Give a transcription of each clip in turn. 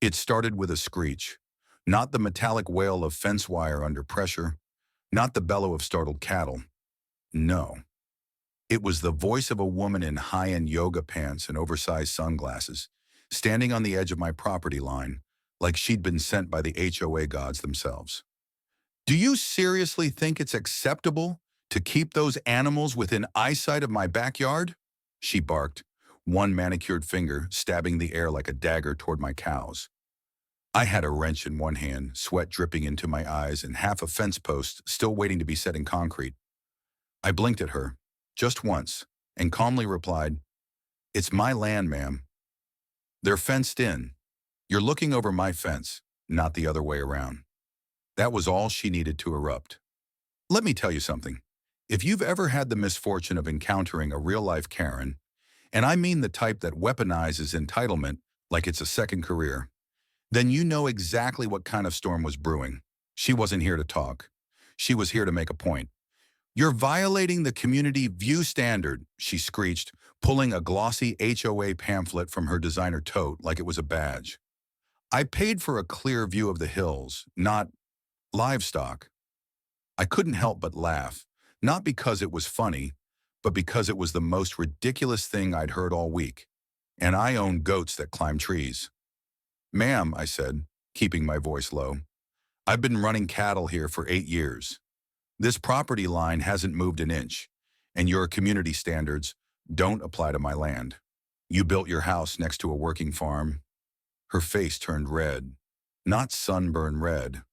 It started with a screech, not the metallic wail of fence wire under pressure, not the bellow of startled cattle. No, it was the voice of a woman in high-end yoga pants and oversized sunglasses, standing on the edge of my property line, like she'd been sent by the HOA gods themselves. Do you seriously think it's acceptable to keep those animals within eyesight of my backyard? She barked, one manicured finger stabbing the air like a dagger toward my cows. I had a wrench in one hand, sweat dripping into my eyes, and half a fence post still waiting to be set in concrete. I blinked at her, just once, and calmly replied, "It's my land, ma'am. They're fenced in. You're looking over my fence, not the other way around." That was all she needed to erupt. Let me tell you something. If you've ever had the misfortune of encountering a real-life Karen, and I mean the type that weaponizes entitlement like it's a second career, then you know exactly what kind of storm was brewing. She wasn't here to talk. She was here to make a point. "You're violating the community view standard," she screeched, pulling a glossy HOA pamphlet from her designer tote like it was a badge. "I paid for a clear view of the hills, not livestock." I couldn't help but laugh, not because it was funny, but because it was the most ridiculous thing I'd heard all week. And I own goats that climb trees. "Ma'am," I said, keeping my voice low, "I've been running cattle here for 8 years. This property line hasn't moved an inch, and your community standards don't apply to my land. You built your house next to a working farm." Her face turned red, not sunburn red,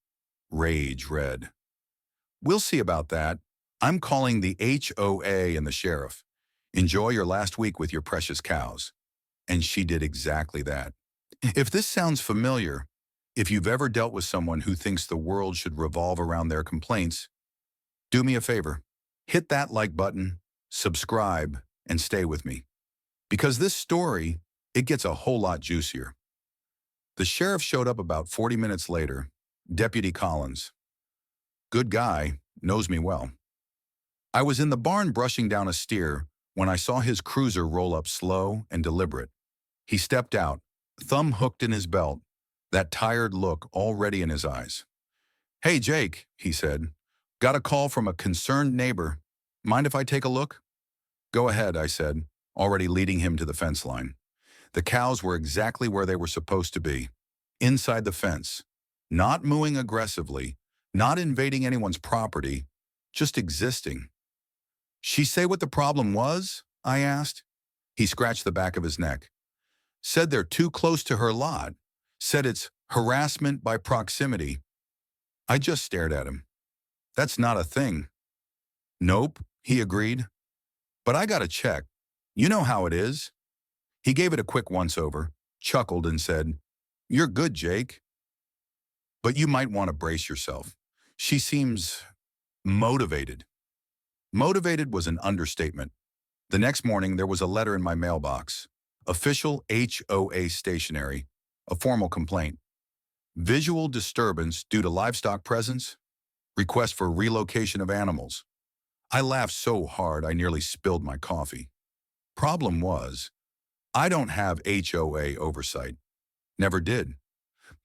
rage red. "We'll see about that. I'm calling the HOA and the sheriff. Enjoy your last week with your precious cows." And she did exactly that. If this sounds familiar, if you've ever dealt with someone who thinks the world should revolve around their complaints, do me a favor. Hit that like button, subscribe, and stay with me. Because this story, it gets a whole lot juicier. The sheriff showed up about 40 minutes later, Deputy Collins. Good guy, knows me well. I was in the barn brushing down a steer when I saw his cruiser roll up slow and deliberate. He stepped out, thumb hooked in his belt, that tired look already in his eyes. "Hey, Jake," he said. "Got a call from a concerned neighbor. Mind if I take a look?" "Go ahead," I said, already leading him to the fence line. The cows were exactly where they were supposed to be, inside the fence, not mooing aggressively, not invading anyone's property, just existing. "She say what the problem was?" I asked. He scratched the back of his neck. "Said they're too close to her lot. Said it's harassment by proximity." I just stared at him. "That's not a thing." "Nope," he agreed. "But I gotta check. You know how it is." He gave it a quick once-over, chuckled, and said, "You're good, Jake. But you might want to brace yourself. She seems motivated." Motivated was an understatement. The next morning, there was a letter in my mailbox. Official HOA stationery, a formal complaint. Visual disturbance due to livestock presence. Request for relocation of animals. I laughed so hard I nearly spilled my coffee. Problem was, I don't have HOA oversight. Never did.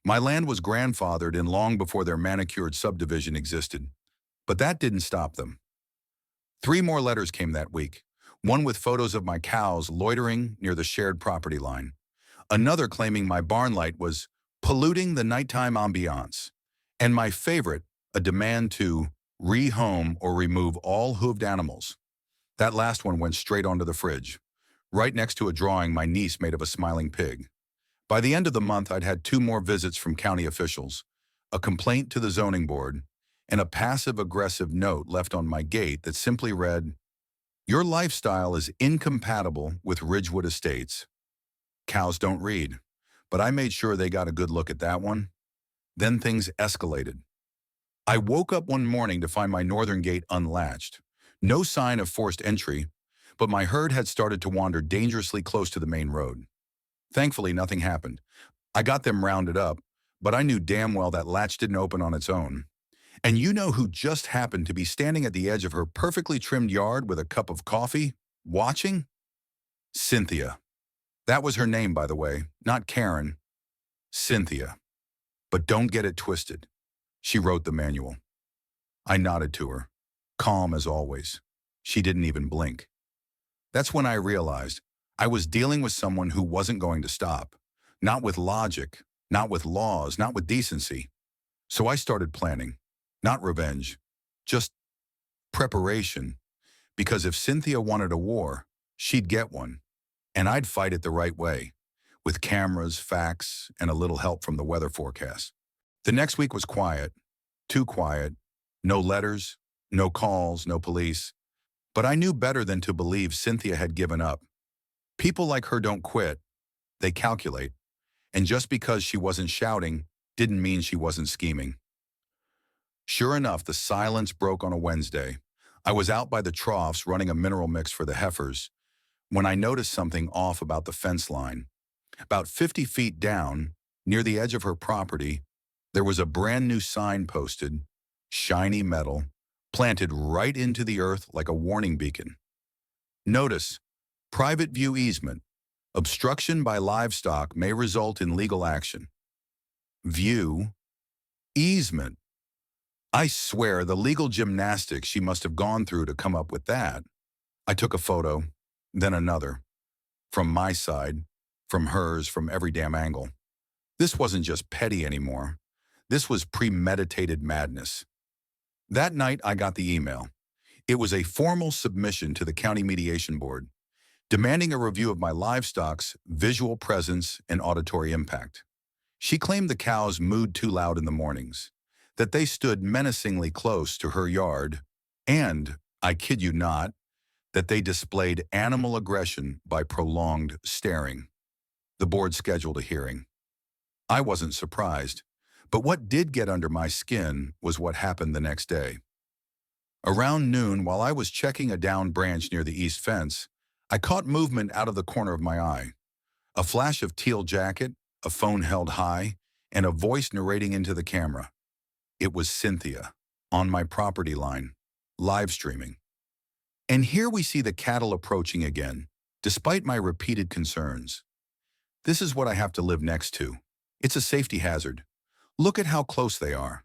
My land was grandfathered in long before their manicured subdivision existed. But that didn't stop them. 3 more letters came that week, one with photos of my cows loitering near the shared property line, another claiming my barn light was polluting the nighttime ambiance, and my favorite, a demand to rehome or remove all hooved animals. That last one went straight onto the fridge, right next to a drawing my niece made of a smiling pig. By the end of the month, I'd had 2 more visits from county officials, a complaint to the zoning board, and a passive-aggressive note left on my gate that simply read, "Your lifestyle is incompatible with Ridgewood Estates." Cows don't read, but I made sure they got a good look at that one. Then things escalated. I woke up one morning to find my northern gate unlatched. No sign of forced entry, but my herd had started to wander dangerously close to the main road. Thankfully, nothing happened. I got them rounded up, but I knew damn well that latch didn't open on its own. And you know who just happened to be standing at the edge of her perfectly trimmed yard with a cup of coffee, watching? Cynthia. That was her name, by the way, not Karen. Cynthia. But don't get it twisted. She wrote the manual. I nodded to her, calm as always. She didn't even blink. That's when I realized I was dealing with someone who wasn't going to stop. Not with logic, not with laws, not with decency. So I started planning. Not revenge, just preparation. Because if Cynthia wanted a war, she'd get one. And I'd fight it the right way, with cameras, facts, and a little help from the weather forecast. The next week was quiet, too quiet. No letters, no calls, no police. But I knew better than to believe Cynthia had given up. People like her don't quit, they calculate. And just because she wasn't shouting didn't mean she wasn't scheming. Sure enough, the silence broke on a Wednesday. I was out by the troughs running a mineral mix for the heifers when I noticed something off about the fence line. About 50 feet down, near the edge of her property, there was a brand new sign posted, shiny metal, planted right into the earth like a warning beacon. Notice, private view easement. Obstruction by livestock may result in legal action. View, easement. I swear the legal gymnastics she must have gone through to come up with that. I took a photo, then another. From my side, from hers, from every damn angle. This wasn't just petty anymore. This was premeditated madness. That night, I got the email. It was a formal submission to the county mediation board, demanding a review of my livestock's visual presence and auditory impact. She claimed the cows mooed too loud in the mornings, that they stood menacingly close to her yard, and, I kid you not, that they displayed animal aggression by prolonged staring. The board scheduled a hearing. I wasn't surprised, but what did get under my skin was what happened the next day. Around noon, while I was checking a downed branch near the east fence, I caught movement out of the corner of my eye. A flash of teal jacket, a phone held high, and a voice narrating into the camera. It was Cynthia, on my property line, live streaming. And here we see the cattle approaching again, despite my repeated concerns. This is what I have to live next to. It's a safety hazard. Look at how close they are.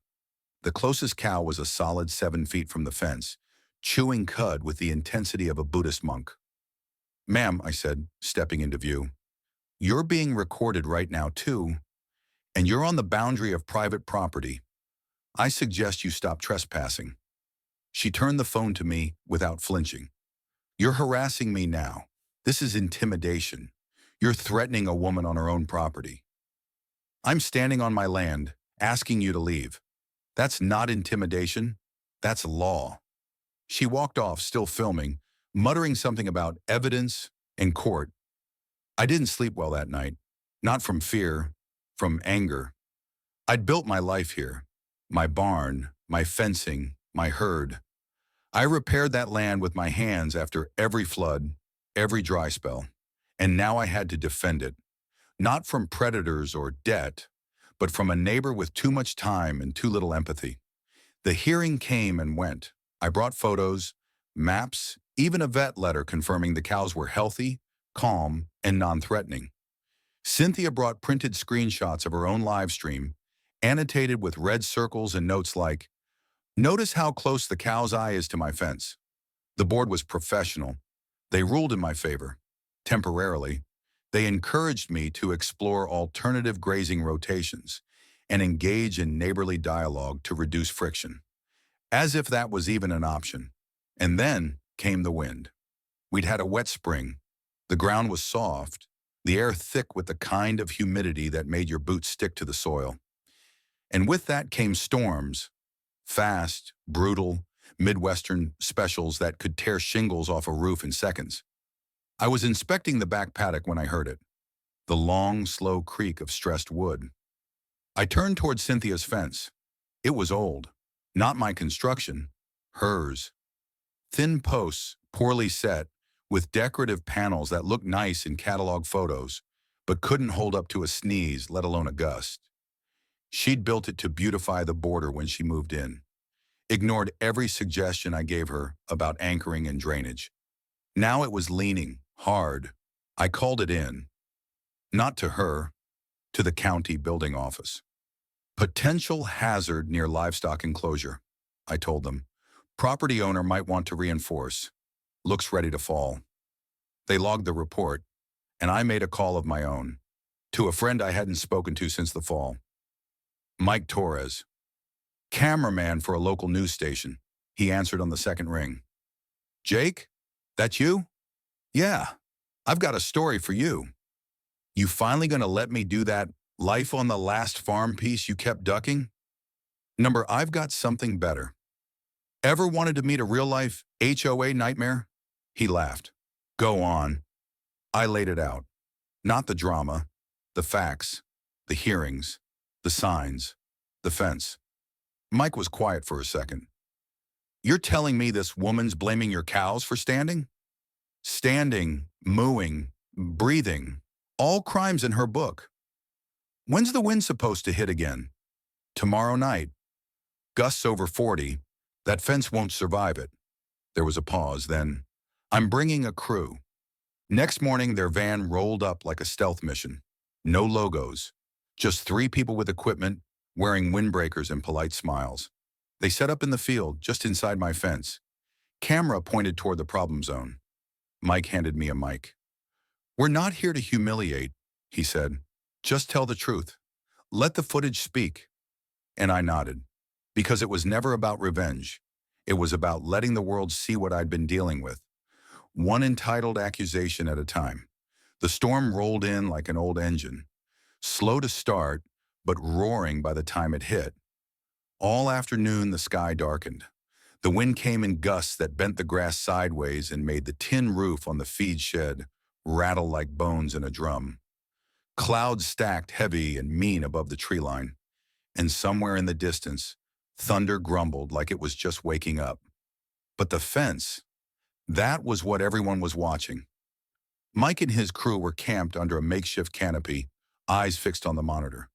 The closest cow was a solid 7 feet from the fence, chewing cud with the intensity of a Buddhist monk. Ma'am, I said, stepping into view, you're being recorded right now too, and you're on the boundary of private property. I suggest you stop trespassing. She turned the phone to me without flinching. You're harassing me now. This is intimidation. You're threatening a woman on her own property. I'm standing on my land, asking you to leave. That's not intimidation. That's law. She walked off, still filming, muttering something about evidence and court. I didn't sleep well that night. Not from fear, from anger. I'd built my life here. My barn, my fencing, my herd. I repaired that land with my hands after every flood, every dry spell. And now I had to defend it. Not from predators or debt, but from a neighbor with too much time and too little empathy. The hearing came and went. I brought photos, maps, even a vet letter confirming the cows were healthy, calm, and non-threatening. Cynthia brought printed screenshots of her own live stream, annotated with red circles and notes like, "Notice how close the cow's eye is to my fence." The board was professional. They ruled in my favor. Temporarily, they encouraged me to explore alternative grazing rotations and engage in neighborly dialogue to reduce friction. As if that was even an option. And then came the wind. We'd had a wet spring. The ground was soft, the air thick with the kind of humidity that made your boots stick to the soil. And with that came storms, fast, brutal, Midwestern specials that could tear shingles off a roof in seconds. I was inspecting the back paddock when I heard it, the long, slow creak of stressed wood. I turned toward Cynthia's fence. It was old, not my construction, hers. Thin posts, poorly set, with decorative panels that looked nice in catalog photos, but couldn't hold up to a sneeze, let alone a gust. She'd built it to beautify the border when she moved in. Ignored every suggestion I gave her about anchoring and drainage. Now it was leaning, hard. I called it in. Not to her, to the county building office. Potential hazard near livestock enclosure, I told them. Property owner might want to reinforce. Looks ready to fall. They logged the report, and I made a call of my own, to a friend I hadn't spoken to since the fall. Mike Torres, cameraman for a local news station. He answered on the second ring. Jake, that you? Yeah, I've got a story for you. You finally gonna let me do that life on the last farm piece you kept ducking? Number, I've got something better. Ever wanted to meet a real-life HOA nightmare? He laughed. Go on. I laid it out. Not the drama, the facts, the hearings, the signs, the fence. Mike was quiet for a second. You're telling me this woman's blaming your cows for standing? Standing, mooing, breathing, all crimes in her book. When's the wind supposed to hit again? Tomorrow night. Gusts over 40. That fence won't survive it. There was a pause, then, I'm bringing a crew. Next morning, their van rolled up like a stealth mission. No logos, just 3 people with equipment, wearing windbreakers and polite smiles. They set up in the field, just inside my fence. Camera pointed toward the problem zone. Mike handed me a mic. We're not here to humiliate, he said. Just tell the truth. Let the footage speak. And I nodded, because it was never about revenge. It was about letting the world see what I'd been dealing with. One entitled accusation at a time. The storm rolled in like an old engine, slow to start, but roaring by the time it hit. All afternoon, the sky darkened. The wind came in gusts that bent the grass sideways and made the tin roof on the feed shed rattle like bones in a drum. Clouds stacked heavy and mean above the tree line, and somewhere in the distance, thunder grumbled like it was just waking up. But the fence, that was what everyone was watching. Mike and his crew were camped under a makeshift canopy, eyes fixed on the monitor.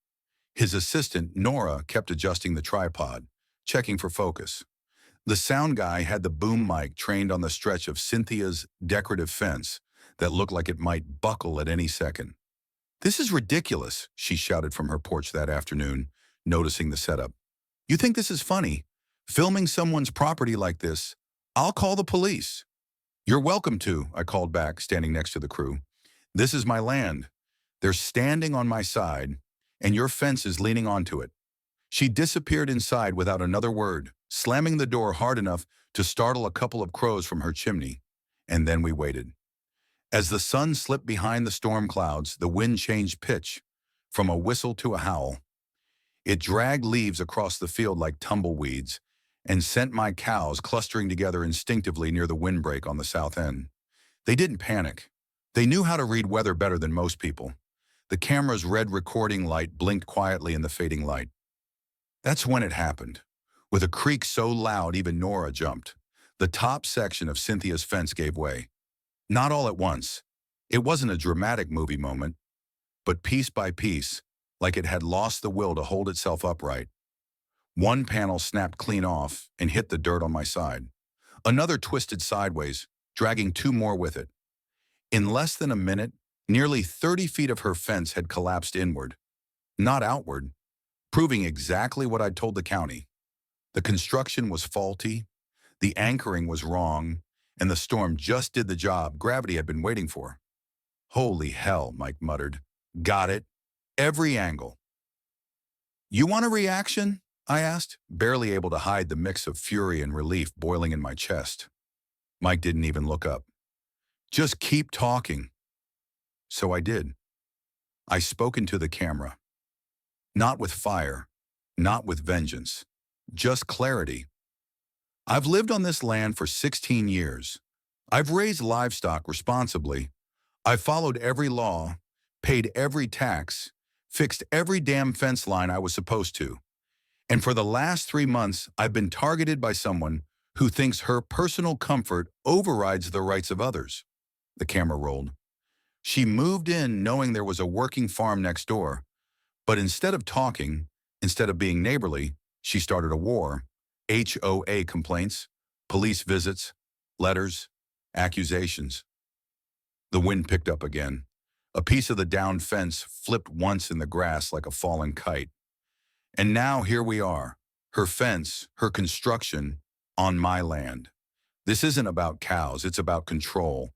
His assistant, Nora, kept adjusting the tripod, checking for focus. The sound guy had the boom mic trained on the stretch of Cynthia's decorative fence that looked like it might buckle at any second. This is ridiculous, she shouted from her porch that afternoon, noticing the setup. You think this is funny? Filming someone's property like this? I'll call the police. You're welcome to, I called back, standing next to the crew. This is my land. They're standing on my side, and your fence is leaning onto it. She disappeared inside without another word, slamming the door hard enough to startle a couple of crows from her chimney. And then we waited. As the sun slipped behind the storm clouds, the wind changed pitch, from a whistle to a howl. It dragged leaves across the field like tumbleweeds and sent my cows clustering together instinctively near the windbreak on the south end. They didn't panic. They knew how to read weather better than most people. The camera's red recording light blinked quietly in the fading light. That's when it happened. With a creak so loud even Nora jumped. The top section of Cynthia's fence gave way. Not all at once. It wasn't a dramatic movie moment, but piece by piece, like it had lost the will to hold itself upright. One panel snapped clean off and hit the dirt on my side. Another twisted sideways, dragging 2 more with it. In less than a minute, nearly 30 feet of her fence had collapsed inward, not outward, proving exactly what I'd told the county. The construction was faulty, the anchoring was wrong, and the storm just did the job gravity had been waiting for. Holy hell, Mike muttered. Got it. Every angle. You want a reaction? I asked, barely able to hide the mix of fury and relief boiling in my chest. Mike didn't even look up. Just keep talking. So I did. I spoke into the camera. Not with fire, not with vengeance, just clarity. I've lived on this land for 16 years. I've raised livestock responsibly. I've followed every law, paid every tax, fixed every damn fence line I was supposed to. And for the last 3 months, I've been targeted by someone who thinks her personal comfort overrides the rights of others. The camera rolled. She moved in knowing there was a working farm next door, but instead of talking, instead of being neighborly, she started a war. HOA complaints, police visits, letters, accusations. The wind picked up again. A piece of the down fence flipped once in the grass like a fallen kite. And now here we are, her fence, her construction, on my land. This isn't about cows, it's about control.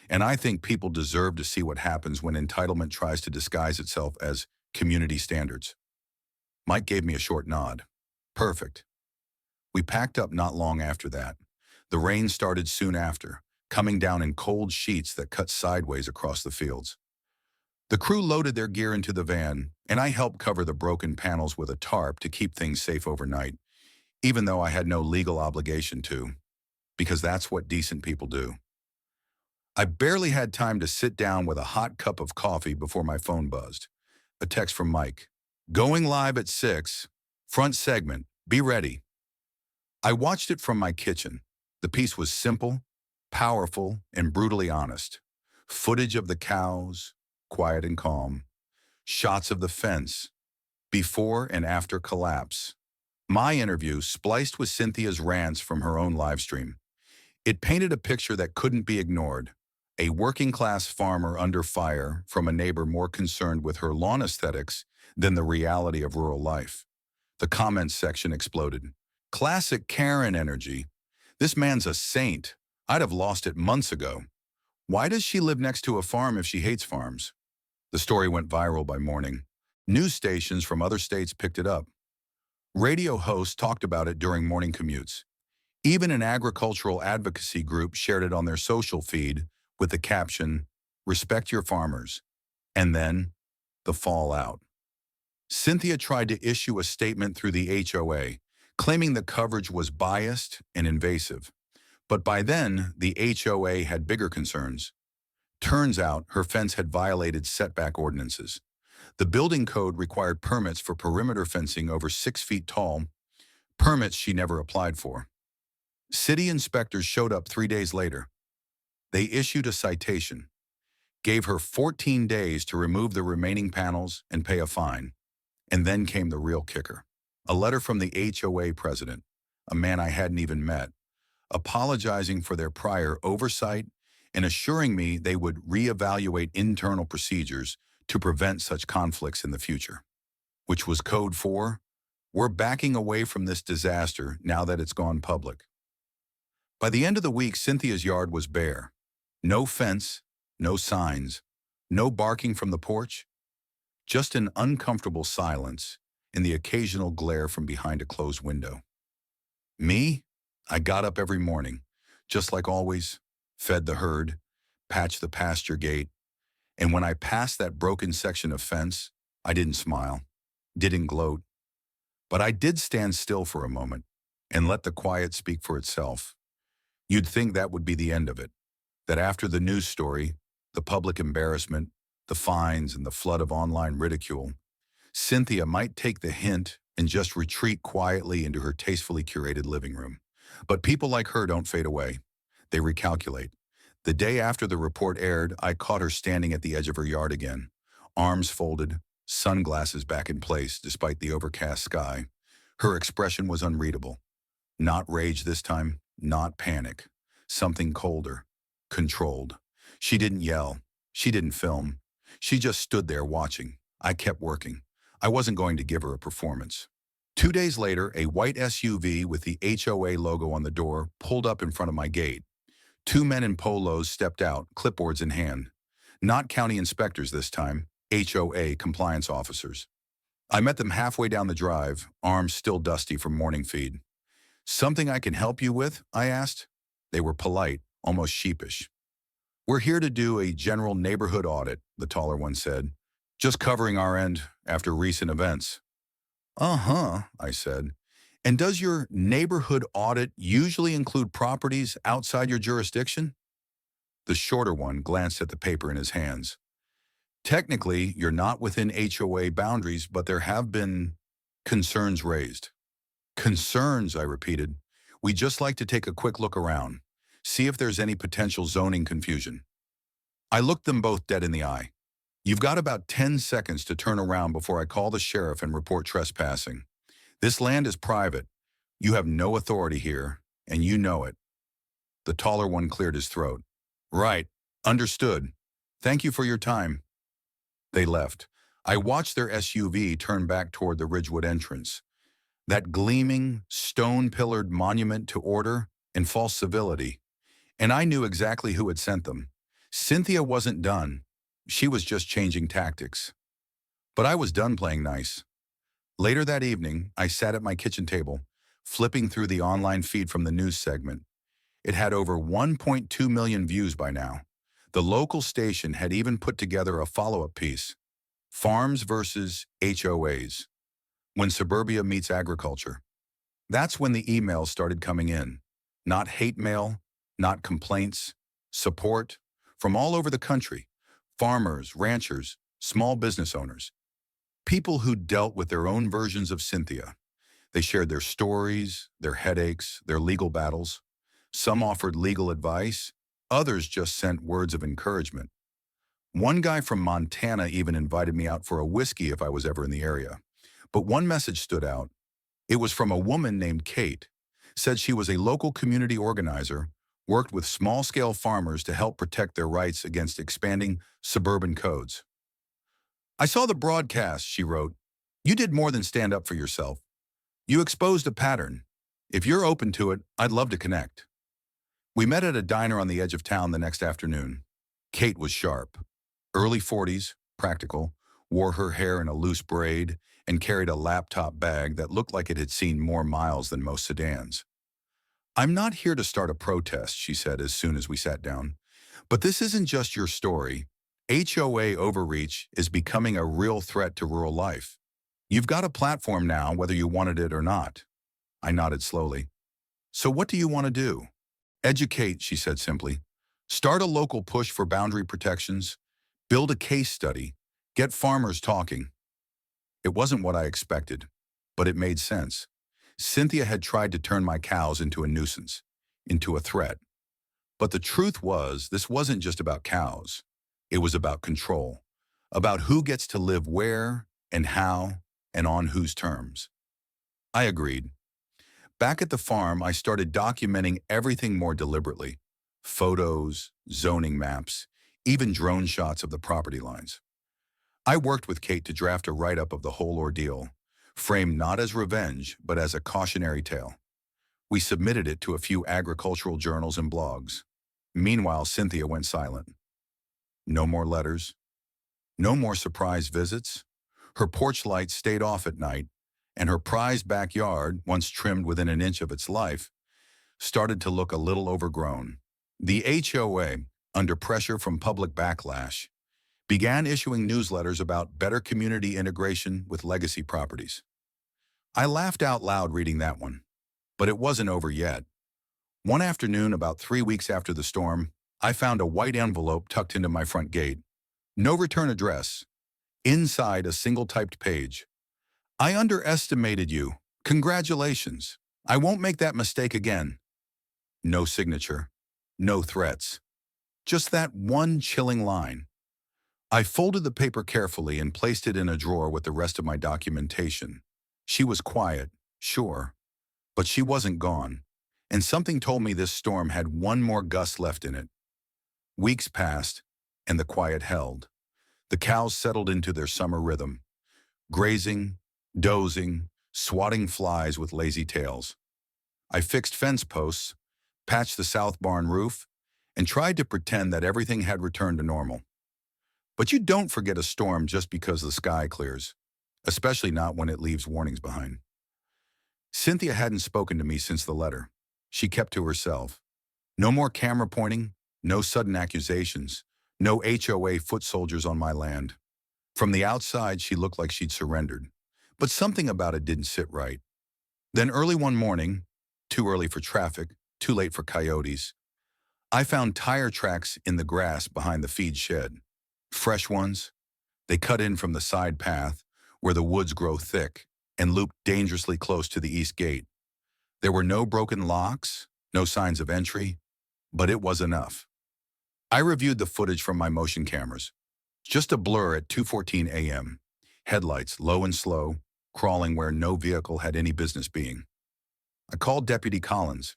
And I think people deserve to see what happens when entitlement tries to disguise itself as community standards. Mike gave me a short nod. Perfect. We packed up not long after that. The rain started soon after, coming down in cold sheets that cut sideways across the fields. The crew loaded their gear into the van, and I helped cover the broken panels with a tarp to keep things safe overnight, even though I had no legal obligation to, because that's what decent people do. I barely had time to sit down with a hot cup of coffee before my phone buzzed. A text from Mike. Going live at 6, front segment, be ready. I watched it from my kitchen. The piece was simple, powerful, and brutally honest. Footage of the cows, quiet and calm. Shots of the fence, before and after collapse. My interview spliced with Cynthia's rants from her own live stream. It painted a picture that couldn't be ignored. A working-class farmer under fire from a neighbor more concerned with her lawn aesthetics than the reality of rural life. The comments section exploded. Classic Karen energy. This man's a saint. I'd have lost it months ago. Why does she live next to a farm if she hates farms? The story went viral by morning. News stations from other states picked it up. Radio hosts talked about it during morning commutes. Even an agricultural advocacy group shared it on their social feed with the caption, "Respect your farmers." And then, the fallout. Cynthia tried to issue a statement through the HOA, claiming the coverage was biased and invasive. But by then, the HOA had bigger concerns. Turns out, her fence had violated setback ordinances. The building code required permits for perimeter fencing over 6 feet tall, permits she never applied for. City inspectors showed up 3 days later. They issued a citation, gave her 14 days to remove the remaining panels and pay a fine. And then came the real kicker. A letter from the HOA president, a man I hadn't even met, apologizing for their prior oversight and assuring me they would reevaluate internal procedures to prevent such conflicts in the future. Which was code for, we're backing away from this disaster now that it's gone public. By the end of the week, Cynthia's yard was bare. No fence, no signs, no barking from the porch, just an uncomfortable silence and the occasional glare from behind a closed window. Me? I got up every morning, just like always, fed the herd, patched the pasture gate, and when I passed that broken section of fence, I didn't smile, didn't gloat, but I did stand still for a moment and let the quiet speak for itself. You'd think that would be the end of it, that after the news story, the public embarrassment, the fines, and the flood of online ridicule, Cynthia might take the hint and just retreat quietly into her tastefully curated living room. But people like her don't fade away. They recalculate. The day after the report aired, I caught her standing at the edge of her yard again, arms folded, sunglasses back in place despite the overcast sky. Her expression was unreadable. Not rage this time, not panic. Something colder, controlled. She didn't yell. She didn't film. She just stood there watching. I kept working. I wasn't going to give her a performance. 2 days later, a white SUV with the HOA logo on the door pulled up in front of my gate. 2 men in polos stepped out, clipboards in hand. Not county inspectors this time, HOA compliance officers. I met them halfway down the drive, arms still dusty from morning feed. "Something I can help you with?" I asked. They were polite, almost sheepish. "We're here to do a general neighborhood audit," the taller one said. "Just covering our end after recent events." "Uh-huh," I said. "And does your neighborhood audit usually include properties outside your jurisdiction?" The shorter one glanced at the paper in his hands. "Technically, you're not within HOA boundaries, but there have been concerns raised." "Concerns," I repeated. "We just like to take a quick look around, see if there's any potential zoning confusion." I looked them both dead in the eye. "You've got about 10 seconds to turn around before I call the sheriff and report trespassing. This land is private. You have no authority here, and you know it." The taller one cleared his throat. "Right. Understood. Thank you for your time." They left. I watched their SUV turn back toward the Ridgewood entrance, that gleaming, stone-pillared monument to order and false civility. And I knew exactly who had sent them. Cynthia wasn't done. She was just changing tactics. But I was done playing nice. Later that evening, I sat at my kitchen table, flipping through the online feed from the news segment. It had over 1.2 million views by now. The local station had even put together a follow-up piece, Farms versus HOAs, when suburbia meets agriculture. That's when the emails started coming in. Not hate mail, not complaints, support from all over the country. Farmers, ranchers, small business owners, people who dealt with their own versions of Cynthia. They shared their stories, their headaches, their legal battles. Some offered legal advice, others just sent words of encouragement. One guy from Montana even invited me out for a whiskey if I was ever in the area. But one message stood out. It was from a woman named Kate, said she was a local community organizer, worked with small-scale farmers to help protect their rights against expanding suburban codes. I saw the broadcast, she wrote. You did more than stand up for yourself. You exposed a pattern. If you're open to it, I'd love to connect. We met at a diner on the edge of town the next afternoon. Kate was sharp. Early 40s, practical, wore her hair in a loose braid, and carried a laptop bag that looked like it had seen more miles than most sedans. I'm not here to start a protest, she said as soon as we sat down. But this isn't just your story. HOA overreach is becoming a real threat to rural life. You've got a platform now, whether you wanted it or not. I nodded slowly. So what do you want to do? Educate, she said simply. Start a local push for boundary protections. Build a case study. Get farmers talking. It wasn't what I expected, but it made sense. Cynthia had tried to turn my cows into a nuisance, into a threat. But the truth was, this wasn't just about cows. It was about control, about who gets to live where and how and on whose terms. I agreed. Back at the farm, I started documenting everything more deliberately. Photos, zoning maps, even drone shots of the property lines. I worked with Kate to draft a write-up of the whole ordeal, framed not as revenge, but as a cautionary tale. We submitted it to a few agricultural journals and blogs. Meanwhile, Cynthia went silent. No more letters. No more surprise visits. Her porch light stayed off at night, and her prized backyard, once trimmed within an inch of its life, started to look a little overgrown. The HOA, under pressure from public backlash, began issuing newsletters about better community integration with legacy properties. I laughed out loud reading that one, but it wasn't over yet. One afternoon, about 3 weeks after the storm, I found a white envelope tucked into my front gate. No return address. Inside, a single typed page. I underestimated you. Congratulations. I won't make that mistake again. No signature. No threats. Just that one chilling line. I folded the paper carefully and placed it in a drawer with the rest of my documentation. She was quiet, sure, but she wasn't gone, and something told me this storm had one more gust left in it. Weeks passed, and the quiet held. The cows settled into their summer rhythm, grazing, dozing, swatting flies with lazy tails. I fixed fence posts, patched the south barn roof, and tried to pretend that everything had returned to normal. But you don't forget a storm just because the sky clears, especially not when it leaves warnings behind. Cynthia hadn't spoken to me since the letter. She kept to herself. No more camera pointing, no sudden accusations, no HOA foot soldiers on my land. From the outside, she looked like she'd surrendered, but something about it didn't sit right. Then early one morning, too early for traffic, too late for coyotes, I found tire tracks in the grass behind the feed shed. Fresh ones. They cut in from the side path, where the woods grow thick, and looped dangerously close to the east gate. There were no broken locks, no signs of entry, but it was enough. I reviewed the footage from my motion cameras. Just a blur at 2:14 a.m. Headlights low and slow, crawling where no vehicle had any business being. I called Deputy Collins.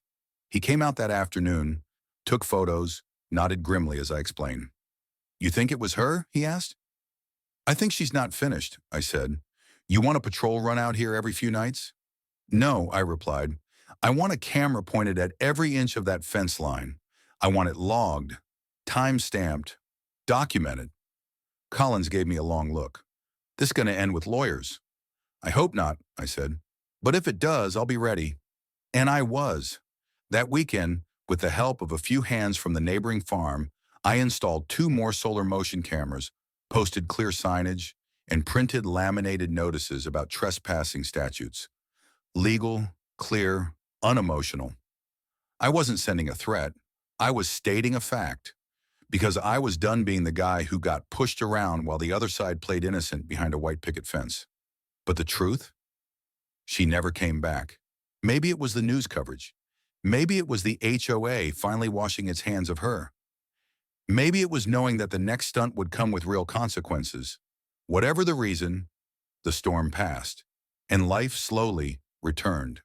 He came out that afternoon, took photos, nodded grimly as I explained. You think it was her? He asked. I think she's not finished, I said. You want a patrol run out here every few nights? No, I replied. I want a camera pointed at every inch of that fence line. I want it logged, time-stamped, documented. Collins gave me a long look. This is going to end with lawyers. I hope not, I said. But if it does, I'll be ready. And I was. That weekend, with the help of a few hands from the neighboring farm, I installed 2 more solar motion cameras, posted clear signage, and printed laminated notices about trespassing statutes. Legal, clear, unemotional. I wasn't sending a threat. I was stating a fact, because I was done being the guy who got pushed around while the other side played innocent behind a white picket fence. But the truth? She never came back. Maybe it was the news coverage. Maybe it was the HOA finally washing its hands of her. Maybe it was knowing that the next stunt would come with real consequences. Whatever the reason, the storm passed, and life slowly returned.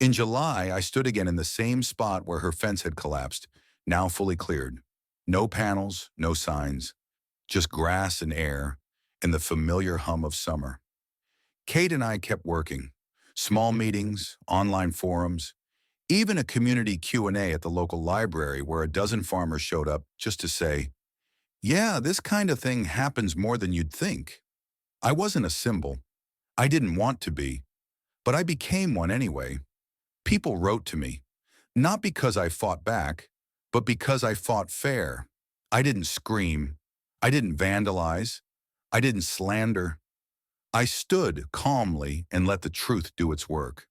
In July, I stood again in the same spot where her fence had collapsed, now fully cleared. No panels, no signs, just grass and air, and the familiar hum of summer. Kate and I kept working. Small meetings, online forums, even a community Q&A at the local library where a dozen farmers showed up just to say, yeah, this kind of thing happens more than you'd think. I wasn't a symbol. I didn't want to be, but I became one anyway. People wrote to me, not because I fought back, but because I fought fair. I didn't scream. I didn't vandalize. I didn't slander. I stood calmly and let the truth do its work.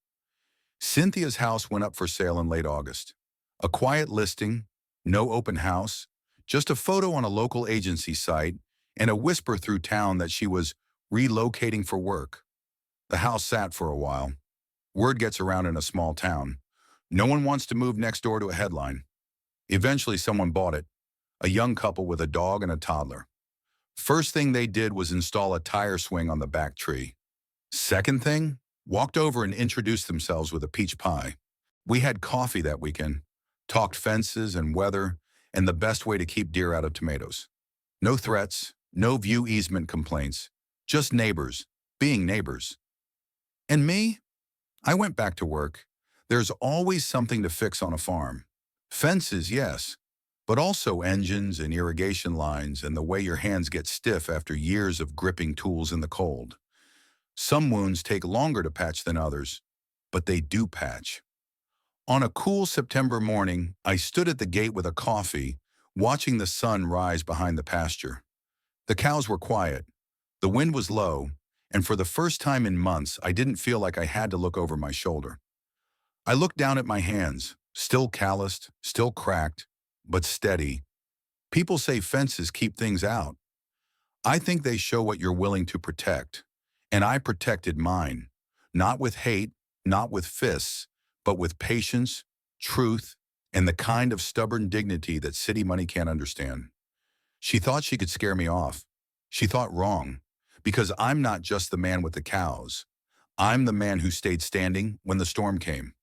Cynthia's house went up for sale in late August. A quiet listing, no open house, just a photo on a local agency site, and a whisper through town that she was relocating for work. The house sat for a while. Word gets around in a small town. No one wants to move next door to a headline. Eventually, someone bought it, a young couple with a dog and a toddler. First thing they did was install a tire swing on the back tree. Second thing, walked over and introduced themselves with a peach pie. We had coffee that weekend, talked fences and weather, and the best way to keep deer out of tomatoes. No threats, no view easement complaints, just neighbors, being neighbors. And me? I went back to work. There's always something to fix on a farm. Fences, yes, but also engines and irrigation lines and the way your hands get stiff after years of gripping tools in the cold. Some wounds take longer to patch than others, but they do patch. On a cool September morning, I stood at the gate with a coffee, watching the sun rise behind the pasture. The cows were quiet, the wind was low, and for the first time in months, I didn't feel like I had to look over my shoulder. I looked down at my hands, still calloused, still cracked, but steady. People say fences keep things out. I think they show what you're willing to protect. And I protected mine, not with hate, not with fists, but with patience, truth, and the kind of stubborn dignity that city money can't understand. She thought she could scare me off. She thought wrong, because I'm not just the man with the cows. I'm the man who stayed standing when the storm came.